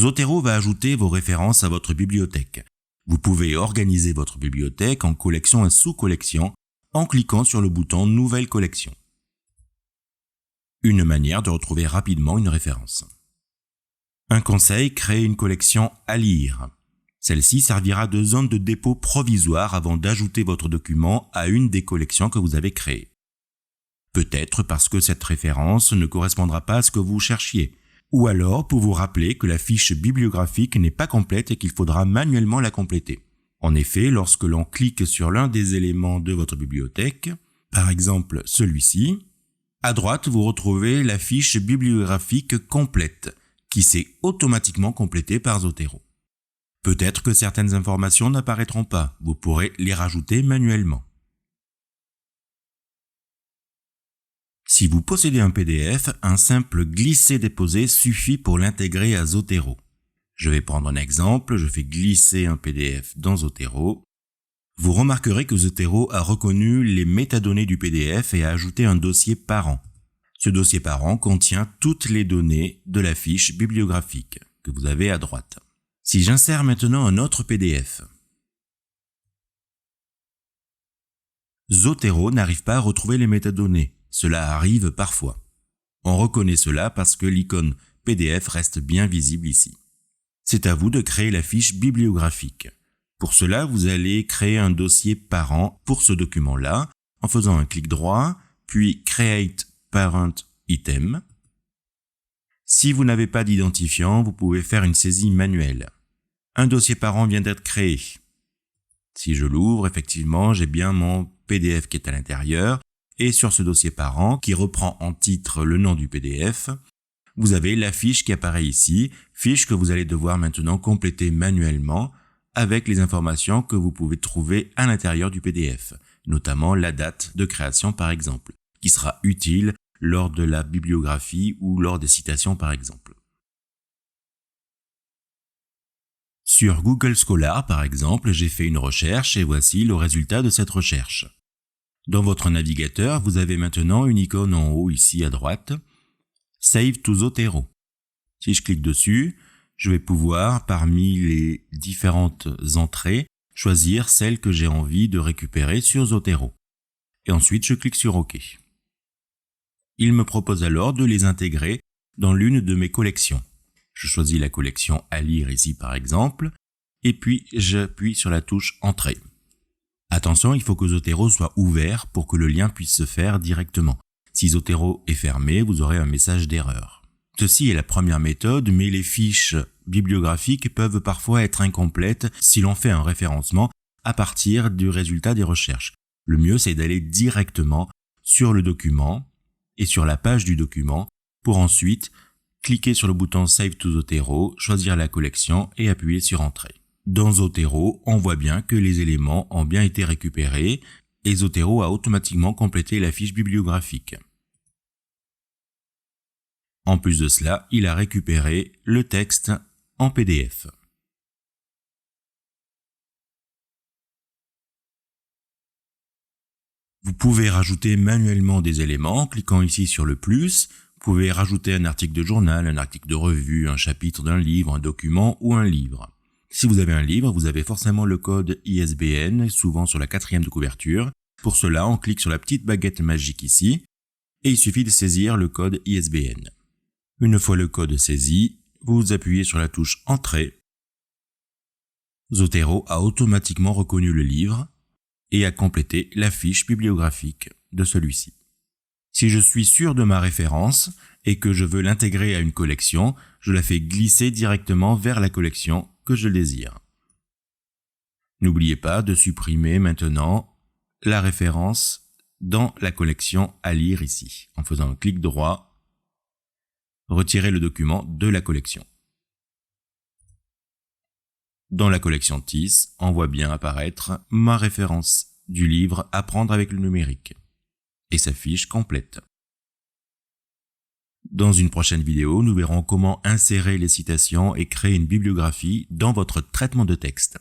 Zotero va ajouter vos références à votre bibliothèque. Vous pouvez organiser votre bibliothèque en collections et sous-collections en cliquant sur le bouton « Nouvelle collection ». Une manière de retrouver rapidement une référence. Un conseil, créez une collection à lire. Celle-ci servira de zone de dépôt provisoire avant d'ajouter votre document à une des collections que vous avez créées. Peut-être parce que cette référence ne correspondra pas à ce que vous cherchiez, ou alors pour vous rappeler que la fiche bibliographique n'est pas complète et qu'il faudra manuellement la compléter. En effet, lorsque l'on clique sur l'un des éléments de votre bibliothèque, par exemple celui-ci, à droite vous retrouvez la fiche bibliographique complète, qui s'est automatiquement complétée par Zotero. Peut-être que certaines informations n'apparaîtront pas, vous pourrez les rajouter manuellement. Si vous possédez un PDF, un simple glisser-déposer suffit pour l'intégrer à Zotero. Je vais prendre un exemple, je fais glisser un PDF dans Zotero. Vous remarquerez que Zotero a reconnu les métadonnées du PDF et a ajouté un dossier parent. Ce dossier parent contient toutes les données de la fiche bibliographique que vous avez à droite. Si j'insère maintenant un autre PDF, Zotero n'arrive pas à retrouver les métadonnées. Cela arrive parfois. On reconnaît cela parce que l'icône PDF reste bien visible ici. C'est à vous de créer la fiche bibliographique. Pour cela, vous allez créer un dossier parent pour ce document-là en faisant un clic droit, puis Create Parent Item. Si vous n'avez pas d'identifiant, vous pouvez faire une saisie manuelle. Un dossier parent vient d'être créé. Si je l'ouvre, effectivement, j'ai bien mon PDF qui est à l'intérieur. Et sur ce dossier parent, qui reprend en titre le nom du PDF, vous avez la fiche qui apparaît ici, fiche que vous allez devoir maintenant compléter manuellement avec les informations que vous pouvez trouver à l'intérieur du PDF, notamment la date de création par exemple, qui sera utile lors de la bibliographie ou lors des citations par exemple. Sur Google Scholar par exemple, j'ai fait une recherche et voici le résultat de cette recherche. Dans votre navigateur, vous avez maintenant une icône en haut ici à droite, Save to Zotero. Si je clique dessus, je vais pouvoir, parmi les différentes entrées, choisir celle que j'ai envie de récupérer sur Zotero. Et ensuite, je clique sur OK. Il me propose alors de les intégrer dans l'une de mes collections. Je choisis la collection à lire ici par exemple, et puis j'appuie sur la touche Entrée. Attention, il faut que Zotero soit ouvert pour que le lien puisse se faire directement. Si Zotero est fermé, vous aurez un message d'erreur. Ceci est la première méthode, mais les fiches bibliographiques peuvent parfois être incomplètes si l'on fait un référencement à partir du résultat des recherches. Le mieux, c'est d'aller directement sur le document et sur la page du document pour ensuite cliquer sur le bouton Save to Zotero, choisir la collection et appuyer sur Entrée. Dans Zotero, on voit bien que les éléments ont bien été récupérés et Zotero a automatiquement complété la fiche bibliographique. En plus de cela, il a récupéré le texte en PDF. Vous pouvez rajouter manuellement des éléments en cliquant ici sur le plus. Vous pouvez rajouter un article de journal, un article de revue, un chapitre d'un livre, un document ou un livre. Si vous avez un livre, vous avez forcément le code ISBN, souvent sur la 4e de couverture. Pour cela, on clique sur la petite baguette magique ici, et il suffit de saisir le code ISBN. Une fois le code saisi, vous appuyez sur la touche Entrée. Zotero a automatiquement reconnu le livre et a complété la fiche bibliographique de celui-ci. Si je suis sûr de ma référence et que je veux l'intégrer à une collection, je la fais glisser directement vers la collection que je désire. N'oubliez pas de supprimer maintenant la référence dans la collection à lire ici, en faisant un clic droit, retirer le document de la collection. Dans la collection TIS, on voit bien apparaître ma référence du livre Apprendre avec le numérique et sa fiche complète. Dans une prochaine vidéo, nous verrons comment insérer les citations et créer une bibliographie dans votre traitement de texte.